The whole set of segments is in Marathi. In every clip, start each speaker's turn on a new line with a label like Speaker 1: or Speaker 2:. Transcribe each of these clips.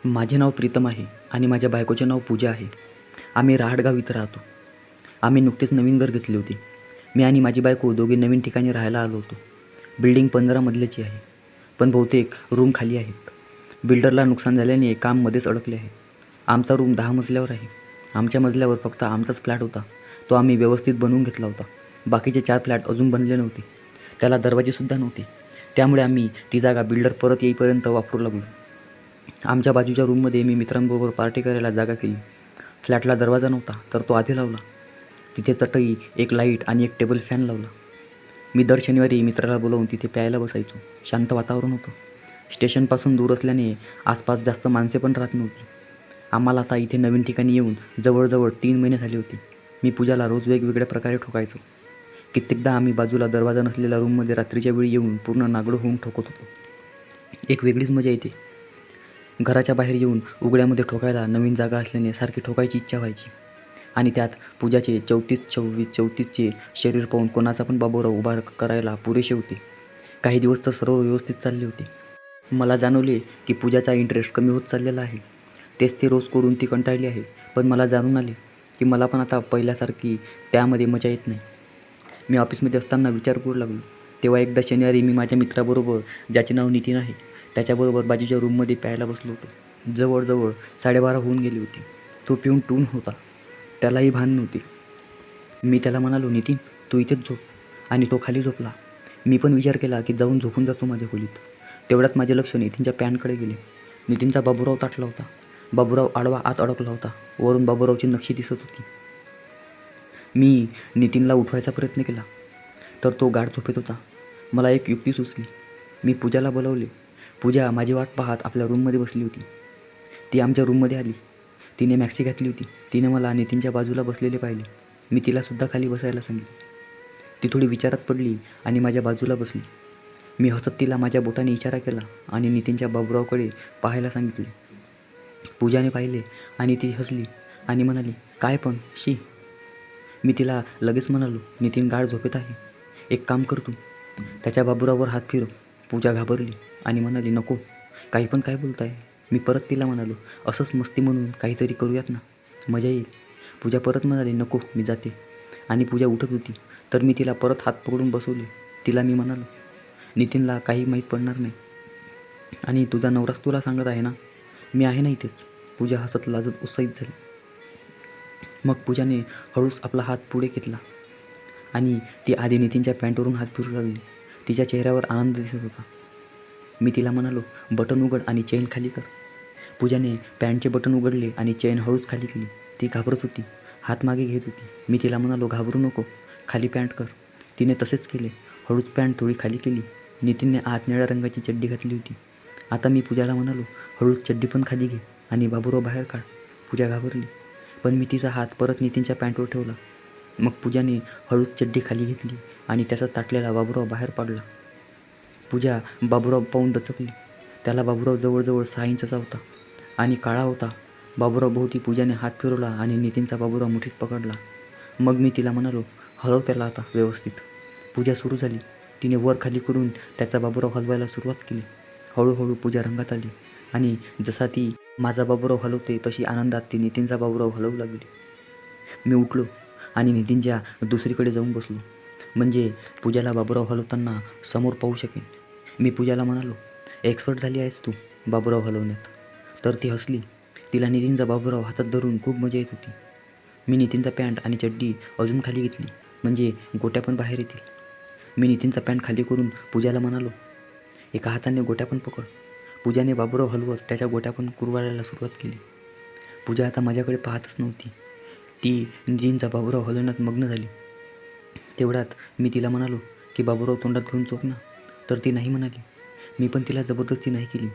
Speaker 1: माझे नाव प्रीतम आहे आणि माझ्या बायकोचे नाव पूजा आहे. आम्ही रहाटगाव इथं राहतो. आम्ही नुकतेच नवीन घर घेतले होते. मी आणि माझी बायको दोघे नवीन ठिकाणी राहायला आलो होतो. बिल्डिंग 15 मजल्याची आहे, पण बहुतेक रूम खाली आहेत. बिल्डरला नुकसान झाल्याने काम मध्येच अडकले आहे. आमचा रूम 10 मजल्यावर आहे. आमच्या मजल्यावर फक्त आमचाच फ्लॅट होता. तो आम्ही व्यवस्थित बनवून घेतला होता. बाकीचे 4 फ्लॅट अजून बनले नव्हते. त्याला दरवाजेसुद्धा नव्हते. त्यामुळे आम्ही ती जागा बिल्डर परत येईपर्यंत वापरू लागलो. आमच्या बाजूच्या रूममध्ये मी मित्रांबरोबर पार्टी करायला जागा केली. फ्लॅटला दरवाजा नव्हता, तर तो आधी लावला. तिथे चटई, एक लाईट आणि एक टेबल फॅन लावला. मी दर शनिवारी मित्राला बोलावून तिथे प्यायला बसायचो. शांत वातावरण होतं. स्टेशनपासून दूर असल्याने आसपास जास्त माणसे पण राहत नव्हती. आम्हाला आता इथे नवीन ठिकाणी येऊन जवळजवळ 3 महिने झाले होते. मी पूजाला रोज वेगवेगळ्या प्रकारे ठोकायचो. कित्येकदा आम्ही बाजूला दरवाजा नसलेल्या रूममध्ये रात्रीच्या वेळी येऊन पूर्ण नागडं होऊन ठोकत होतो. एक वेगळीच मजा येते. घराच्या बाहेर येऊन उघड्यामध्ये ठोकायला नवीन जागा असल्याने सारखी ठोकायची इच्छा व्हायची. आणि त्यात पूजाचे 34-26-34चे शरीर पाहून कोणाचा पण बाबूराव उभा करायला पुरेसे होते. काही दिवस तर सर्व व्यवस्थित चालले होते. मला जाणवले की पूजाचा इंटरेस्ट कमी होत चाललेला आहे. तेच ते रोज करून ती कंटाळली आहे. पण मला जाणून आले की मला पण आता पहिल्यासारखी त्यामध्ये मजा येत नाही. मी ऑफिसमध्ये असताना विचार करू लागलो. तेव्हा एकदा शनिवारी मी माझ्या मित्राबरोबर, ज्याचे नाव नितीन आहे, त्याच्याबरोबर बाजूच्या रूममध्ये प्यायला बसलो होतो. जवळजवळ 12:30 होऊन गेली होती. तो पिऊन टून होता. त्यालाही भान नव्हती. मी त्याला म्हणालो, नितीन तू इथेच झोप. आणि तो खाली झोपला. मी पण विचार केला की जाऊन झोपून जातो माझ्या खोलीत. तेवढ्यात माझे लक्ष नितीनच्या पॅन्टकडे गेले. नितीनचा बाबूराव ताटला होता. बाबूराव आडवा आत अडकला होता. वरून बाबूरावची नक्षी दिसत होती. मी नितीनला उठवायचा प्रयत्न केला, तर तो गाढ झोपेत होता. मला एक युक्ती सुचली. मी पूजाला बोलावले. पूजा माझी वाट पाहत आपल्या रूममध्ये बसली होती. ती आमच्या रूममध्ये आली. तिने मॅक्सी घातली होती. तिने मला नितीनच्या बाजूला बसलेले पाहिले. मी तिलासुद्धा खाली बसायला सांगितले. ती थोडी विचारात पडली आणि माझ्या बाजूला बसली. मी हसत तिला माझ्या बोटाने इशारा केला आणि नितीनच्या बाबूरावकडे पाहायला सांगितले. पूजाने पाहिले आणि ती हसली आणि म्हणाली, काय पण शी. मी तिला लगेच म्हणालो, नितीन गाढ झोपेत आहे. एक काम कर तू, त्याच्या बाबूरावर हात फिरव. पूजा घाबरली आणि म्हणाली, नको, काही पण काय बोलताय. मी परत तिला म्हणालो, असंच मस्ती म्हणून काहीतरी करूयात ना, मजा येईल. पूजा परत म्हणाली, नको, मी जाते. आणि पूजा उठत होती, तर मी तिला परत हात पकडून बसवले. तिला मी म्हणालो, नितीनला काही माहीत पडणार नाही. आणि तुझा नवराच तुला सांगत आहे ना. मी आहे ना इथेच. पूजा हसत लाजत उत्साहित झाली. मग पूजाने हळूच आपला हात पुढे घेतला आणि ती आधी नितीनच्या पॅन्टवरून हात फिरू लागली. तिच्या चेहऱ्यावर आनंद दिसत होता. मी तिला म्हणालो, बटन उघड आणि चेन खाली कर. पूजाने पॅन्टचे बटन उघडले आणि चेन हळूच खाली केली. ती घाबरत होती, हात मागे घेत होती. मी तिला म्हणालो, घाबरू नको, खाली पॅन्ट कर. तिने तसेच केले. हळूच पॅन्ट थोडी खाली केली. नितीनने आत निळ्या रंगाची चड्डी घातली होती. आता मी पूजाला म्हणालो, हळूच चड्डी पण खाली घे आणि बाबूराव बाहेर काढ. पूजा घाबरली, पण मी तिचा हात परत नितीनच्या पॅन्टवर ठेवला. मग पूजाने हळूच चड्डी खाली घेतली आणि त्याचा ताटलेला बाबूराव बाहेर पाडला. पूजा बाबूराव पाहून दचकली. त्याला बाबूराव जवळजवळ 6 इंचाचा होता आणि काळा होता. बाबूराव भोवती पूजाने हात फिरवला आणि नितीनचा बाबूराव मुठीत पकडला. मग मी तिला म्हणालो, हलव त्याला आता व्यवस्थित. पूजा सुरू झाली. तिने वर खाली करून त्याचा बाबूराव हलवायला सुरुवात केली. हळूहळू पूजा रंगात आली आणि जसा ती माझा बाबूराव हलवते तशी आनंदात ती नितीनचा बाबूराव हलवू लागली. मी उठलो आणि नितीनच्या दुसरीकडे जाऊन बसलो, म्हणजे पूजाला बाबूराव हलवताना समोर पाहू शकेन. मी पूजाला म्हणालो, एक्सपर्ट झाली आहेस तू बाबूराव हलवण्यात. तर ती हसली. तिला नितीनचा बाबूराव हातात धरून खूप मजा येत होती. मी नितीनचा पॅन्ट आणि चड्डी अजून खाली घेतली, म्हणजे गोट्या पण बाहेर येतील. मी नितीनचा पॅन्ट खाली करून पूजाला म्हणालो, एका हाताने गोट्या पण पकड. पूजाने बाबूराव हलवत त्याच्या गोट्या पण कुरवाळायला सुरुवात केली. पूजा आता माझ्याकडे पाहतच नव्हती. ती नितीनचा बाबूराव हलवण्यात मग्न झाली. तेवढ्यात मी तिला म्हणालो की बाबूराव तोंडात घेऊन चोख ना. तर ती नाही म्हणाली. मी पण तिला जबरदस्ती नाही केली.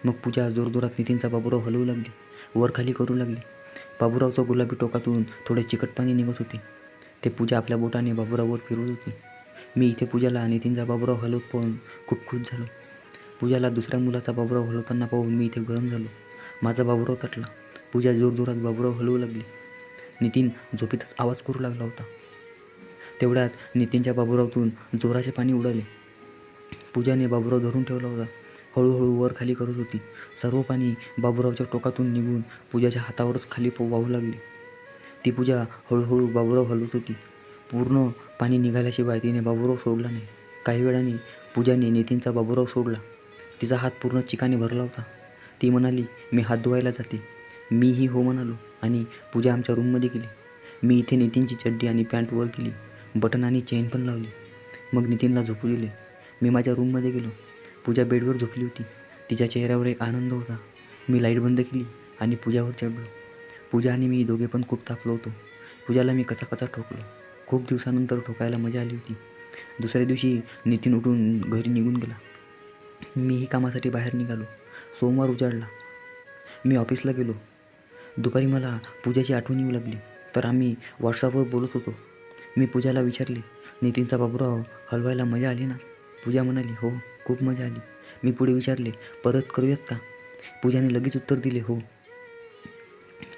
Speaker 1: मग पूजा जोरजोरात नितीनचा बाबूराव हलवू लागली, वर खाली करू लागली. बाबूरावच्या गुलाबी टोकातून थोडे चिकट पाणी निघत होते. ते पूजा आपल्या बोटाने बाबूराववर फिरवत होती. मी इथे पूजाला नितीनचा बाबूराव हलवत पाहून खूप खुश झालो. पूजाला दुसऱ्या मुलाचा बाबूराव हलवताना पाहून मी इथे गरम झालो. माझा बाबूराव तटला. पूजा जोरजोरात बाबूराव हलवू लागली. नितीन झोपेतच आवाज करू लागला होता. तेवढ्यात नितीनच्या बाबूरावतून जोराचे पाणी उडाले. पूजाने बाबूराव धरून ठेवला होता. हळूहळू वर खाली करत होती. सर्व पाणी बाबूरावच्या टोकातून निघून पूजाच्या हातावरच खाली वाहू लागले. ती पूजा हळूहळू बाबूराव हलवत होती. पूर्ण पाणी निघाल्याशिवाय तिने बाबूराव सोडला नाही. काही वेळाने पूजाने नितीनचा बाबूराव सोडला. तिचा हात पूर्ण चिकाने भरला होता. ती म्हणाली, मी हात धुवायला जाते. मीही हो म्हणालो आणि पूजा आमच्या रूममध्ये गेली. मी इथे नितीनची चड्डी आणि पॅन्ट वर केली. बटन आणि चेन पण लावली. मग नितीनला झोपू दिले. मी माझ्या रूममध्ये गेलो. पूजा बेडवर झोपली होती. तिच्या चेहऱ्यावर एक आनंद होता. मी लाईट बंद केली आणि पूजावर चढलो. पूजा आणि मी दोघे पण खूप तापलो होतो. पूजाला मी कचा ठोकलो. खूप दिवसानंतर ठोकायला मजा आली होती. दुसऱ्या दिवशी नितीन उठून घरी निघून गेला. मीही कामासाठी बाहेर निघालो. सोमवार उजाडला. मी ऑफिसला गेलो. दुपारी मला पूजाची आठवण येऊ लागली, तर आम्ही व्हॉट्सअपवर बोलत होतो. मी पूजाला विचारले, नितीनचा बाबूराव हलवायला मजा आली ना? पूजा म्हणाली, हो, खूप मजा आली. मी पुढे विचारले, परत करूयात का? पूजाने लगेच उत्तर दिले, हो.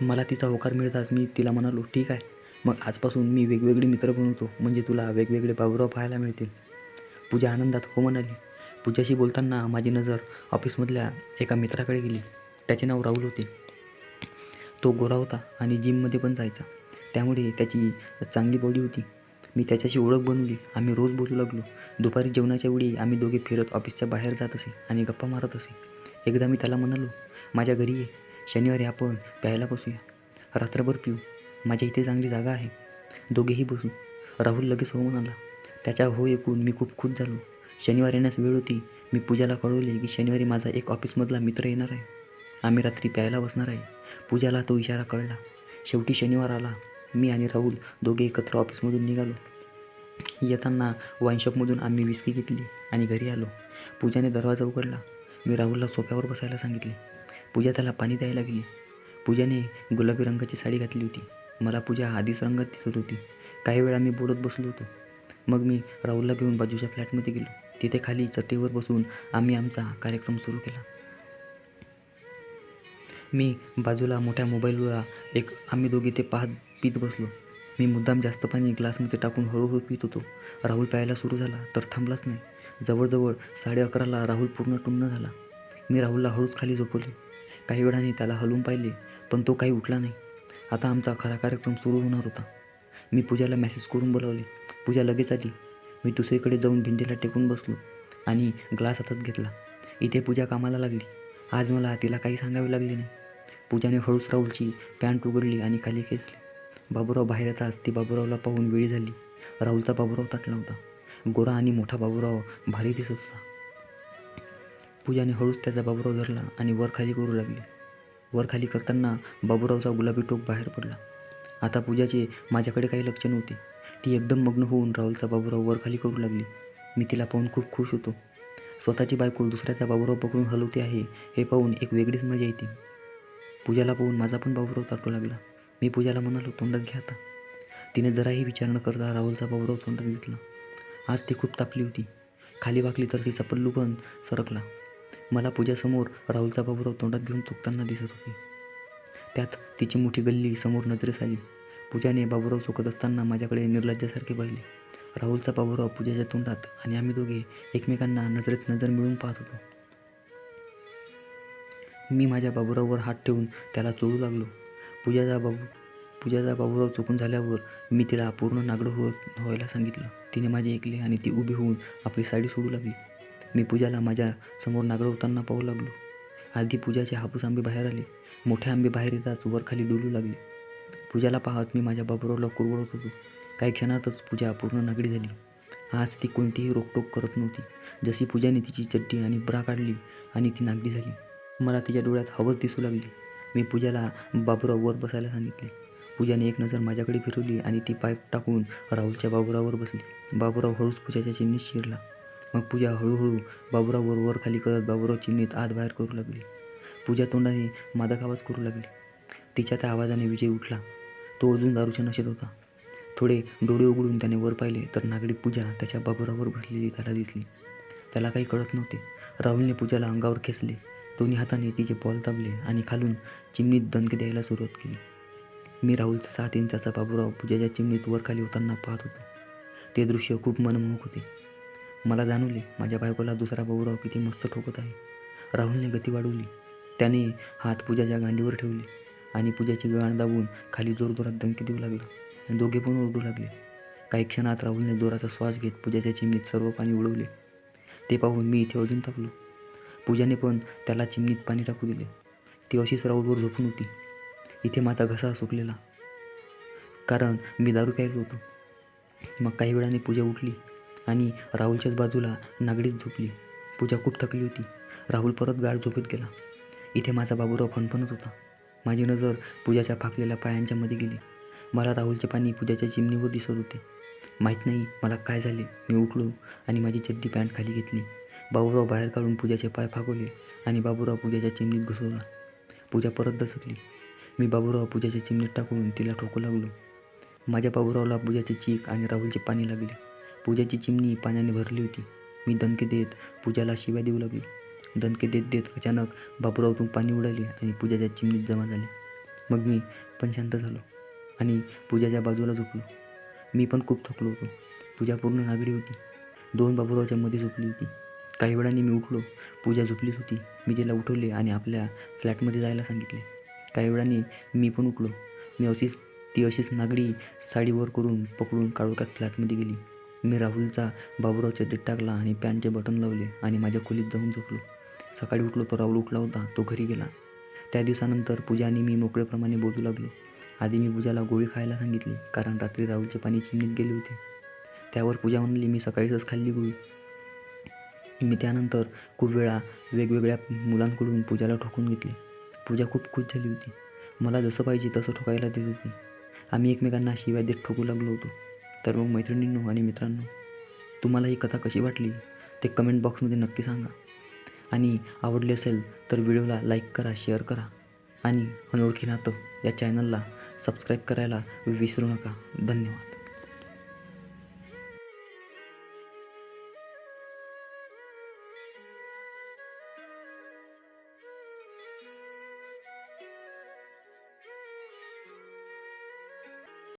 Speaker 1: मला तिचा होकार मिळताच मी तिला म्हणालो, ठीक आहे. मग आजपासून मी वेगवेगळे मित्र बनवतो, म्हणजे तुला वेगवेगळे बाबूराव पाहायला मिळतील. पूजा आनंदात हो म्हणाली. पूजाशी बोलताना माझी नजर ऑफिसमधल्या एका मित्राकडे गेली. त्याचे नाव राहुल होते. तो गोरा होता आणि जिममध्ये पण जायचा, त्यामुळे त्याची चांगली बॉडी होती. मी त्याच्याशी ओळख बनवली. आम्ही रोज बोलू लागलो. दुपारी जेवणाच्या वेळी आम्ही दोघे फिरत ऑफिसच्या बाहेर जात असे आणि गप्पा मारत असे. एकदा मी त्याला म्हणालो, माझ्या घरी ये, शनिवारी आपण प्यायला बसूया, रात्रभर पिऊ, माझ्या इथे चांगली जागा आहे, दोघेही बसू. राहुल लगेच हो म्हणाला. त्याच्या हो ऐकून मी खूप खुश झालो. शनिवारी येण्यास वेळ होती. मी पूजाला कळवले की शनिवारी माझा एक ऑफिसमधला मित्र येणार आहे. आम्ही रात्री प्यायला बसणार आहे. पूजाला तो इशारा कळला. शेवटी शनिवार आला. मी आणि राहुल दोघे एकत्र ऑफिसमधून निघालो. येताना वाईनशॉपमधून आम्ही विस्की घेतली आणि घरी आलो. पूजाने दरवाजा उघडला. मी राहुलला सोफ्यावर बसायला सांगितले. पूजा त्याला पाणी द्यायला गेली. पूजाने गुलाबी रंगाची साडी घातली होती. मला पूजा आधीच रंगात दिसत होती. काही वेळा मी बोलत बसलो होतो. मग मी राहुलला घेऊन बाजूच्या फ्लॅटमध्ये गेलो. तिथे खाली चटईवर बसून आम्ही आमचा कार्यक्रम सुरू केला. मी बाजूला मोठ्या मोबाईलवर आम्ही दोघे ते पीत बसलो. मी मुद्दाम जास्त पाणी ग्लासमध्ये टाकून हळूहळू पित होतो. राहुल प्यायला सुरू झाला तर थांबलाच नाही. जवळजवळ 11:30ला राहुल पूर्ण टुन्न झाला. मी राहुलला हळूच खाली झोपवले. काही वेळाने त्याला हलवून पाहिले, पण तो काही उठला नाही. आता आमचा खरा कार्यक्रम सुरू होणार होता. मी पूजाला मेसेज करून बोलावले. पूजा लगेच आली. मी दुसरीकडे जाऊन भिंतीला टेकून बसलो आणि ग्लास हातात घेतला. इथे पूजा कामाला लागली. आज मला तिला काही सांगावे लागले नाही. पूजाने हळूच राहुलची पॅन्ट उघडली आणि खाली खेचली. बाबूराव बाहेर येताच ती बाबूरावला पाहून वेळी झाली. राहुलचा बाबूराव ताटला होता. गोरा आणि मोठा बाबूराव भारी दिसत होता. पूजाने हळूच त्याचा बाबूराव धरला आणि वर खाली करू लागली. वर खाली करताना बाबूरावचा गुलाबी टोक बाहेर पडला. आता पूजाचे माझ्याकडे काही लक्ष नव्हते. ती एकदम मग्न होऊन राहुलचा बाबूराव वर खाली करू लागली. मी तिला पाहून खूप खुश होतो. स्वतःची बायको दुसऱ्याचा बाबूराव पकडून हलवते आहे हे पाहून एक वेगळीच मजा येते. पूजाला पाहून माझा पण बाबूराव ताटू लागला. मी पूजाला म्हणालो, तोंडात घ्या आता. तिने जराही विचार न करता राहुलचा बाबूराव तोंडात घेतला. आज ती खूप तापली होती. खाली वाकली तर तिचा पल्लू पण सरकला. मला पूजासमोर राहुलचा बाबूराव तोंडात घेऊन चुकताना दिसत होती. त्यात तिची मोठी गल्ली समोर नजरेस आली. पूजाने बाबूराव चुकत असताना माझ्याकडे निर्लज्जासारखे पाहिले. राहुलचा बाबूराव पूजाच्या तोंडात आणि आम्ही दोघे एकमेकांना नजरेत नजर मिळून पाहत होतो. मी माझ्या बाबूराववर हात ठेवून त्याला चोळू लागलो. पूजाचा बाबूराव चुकून झाल्यावर मी तिला पूर्ण नागडं व्हायला सांगितलं. तिने माझे ऐकले आणि ती उभी होऊन आपली साडी सोडू लागली. मी पूजाला माझ्या समोर नागडं होताना पाहू लागलो. आधी पूजाचे हापूस आंबे बाहेर आले. मोठे आंबे बाहेर येताच वर खाली डोलू लागले. पूजाला पाहत मी माझ्या बाबूरावला कुरवडत होतो. काही क्षणातच पूजा पूर्ण नागडी झाली. आज ती कोणतीही रोकटोक करत नव्हती. जशी पूजाने तिची चड्डी आणि ब्रा काढली आणि ती नागडी झाली. मला तिच्या डोळ्यात हवस दिसू लागली. मी पूजाला बाबूराव वर बसायला सांगितले. पूजाने एक नजर माझ्याकडे फिरवली आणि ती पाय टाकून राहुलच्या बाबूराववर बसली. बाबूराव हळूच पूजाच्या चिमणीत शिरला. मग पूजा हळूहळू बाबूराववर वर खाली करत बाबूराव चिमणीत आत बाहेर करू लागली. पूजा तोंडाने मादक आवाज करू लागली. तिच्या त्या आवाजाने विजय उठला. तो अजून दारूच्या नशेत होता. थोडे डोळे उघडून त्याने वर पाहिले तर नागडी पूजा त्याच्या बाबूराववर बसलेली त्याला दिसली. त्याला काही कळत नव्हते. राहुलने पूजाला अंगावर खेचले. दोन्ही हाताने तिचे बॉल दाबले आणि खालून चिमणीत दणके द्यायला सुरुवात केली. मी राहुलचा 7 इंचाचा बाबूराव पूजाच्या चिमणीत वर खाली होताना पाहत होतो. ते दृश्य खूप मनमोहक होते. मला जाणवले माझ्या बायकोला दुसरा बाबूराव किती मस्त ठोकत आहे. राहुलने गती वाढवली. त्याने हात पूजाच्या गांडीवर ठेवले आणि पूजाची गांड दाबून खाली जोरजोरात दणके देऊ लागला. दोघे पण ओरडू लागले. काही क्षणात राहुलने जोराचा श्वास घेत पूजाच्या चिमणीत सर्व पाणी उडवले. ते पाहून मी इथे अजून थकलो. पूजाने पण त्याला चिमणीत पाणी टाकू दिले. ती अशीच राहुलवर झोपून होती. इथे माझा घसा सुकलेला, कारण मी दारू प्यायलो होतो. मग काही वेळाने पूजा उठली आणि राहुलच्याच बाजूला नागडीत झोपली. पूजा खूप थकली होती. राहुल परत गाढ झोपेत गेला. इथे माझा बाबूराव फणफणत होता. माझी नजर पूजाच्या फाकलेल्या पायांच्या मध्ये गेली. मला राहुलचे पाणी पूजाच्या चिमणीवर दिसत होते. माहीत नाही मला काय झाले. मी उठलो आणि माझी चड्डी पॅन्ट खाली घेतली. बाबूराव बाहेर काढून पूजाचे पाय फाकवले आणि बाबूराव पूजाच्या चिमणीत घुसवला. पूजा परत दचकली. मी बाबूराव पूजाच्या चिमणीत टाकून तिला ठोकू लागलो. माझ्या बाबूरावला पूजाची चीक आणि राहुलचे पाणी लागले. पूजाची चिमणी पाण्याने भरली होती. मी दणके देत पूजाला शिव्या देऊ लागलो. दणके देत देत अचानक बाबूरावतून पाणी उडाले आणि पूजाच्या चिमणीत जमा झाले. मग मी पण शांत झालो आणि पूजाच्या बाजूला झोपलो. मी पण खूप थकलो होतो. पूजा पूर्ण नागडी होती. 2 बाबूरावच्या मध्ये झोपली होती. काही वेळाने मी उठलो. पूजा झोपलीच होती. मी तिला उठवले आणि आपल्या फ्लॅटमध्ये जायला सांगितले. काही वेळाने मी पण उठलो. ती अशीच नागडी साडी वर करून पकडून काळोखात फ्लॅटमध्ये गेली. मी राहुलचा बाबूराव चड्डीत टाकला आणि पॅन्टचे बटन लावले आणि माझ्या खोलीत जाऊन झोपलो. सकाळी उठलो तर राहुल उठला होता. तो घरी गेला. त्या दिवसानंतर पूजा आणि मी मोकळेप्रमाणे बोलू लागलो. आधी मी पूजाला गोळी खायला सांगितली, कारण रात्री राहुलचे पाणी चिमणीत गेले होते. त्यावर पूजा म्हणली मी सकाळीच खाल्ली गोळी. मी त्यानंतर खूप वेळा वेगवेगळ्या मुलांकडून पूजाला ठोकून घेतले. पूजा खूप खुश झाली होती. मला जसं पाहिजे तसं ठोकायला देत होती. आम्ही एकमेकांना शिव्या देत ठोकू लागलो होतो. तर मग मैत्रिणींनो आणि मित्रांनो, तुम्हाला ही कथा कशी वाटली ते कमेंट बॉक्समध्ये नक्की सांगा. आणि आवडली असेल तर व्हिडिओला लाईक करा, शेअर करा आणि अनोळखी नातं या चॅनलला सबस्क्राईब करायला विसरू नका. धन्यवाद.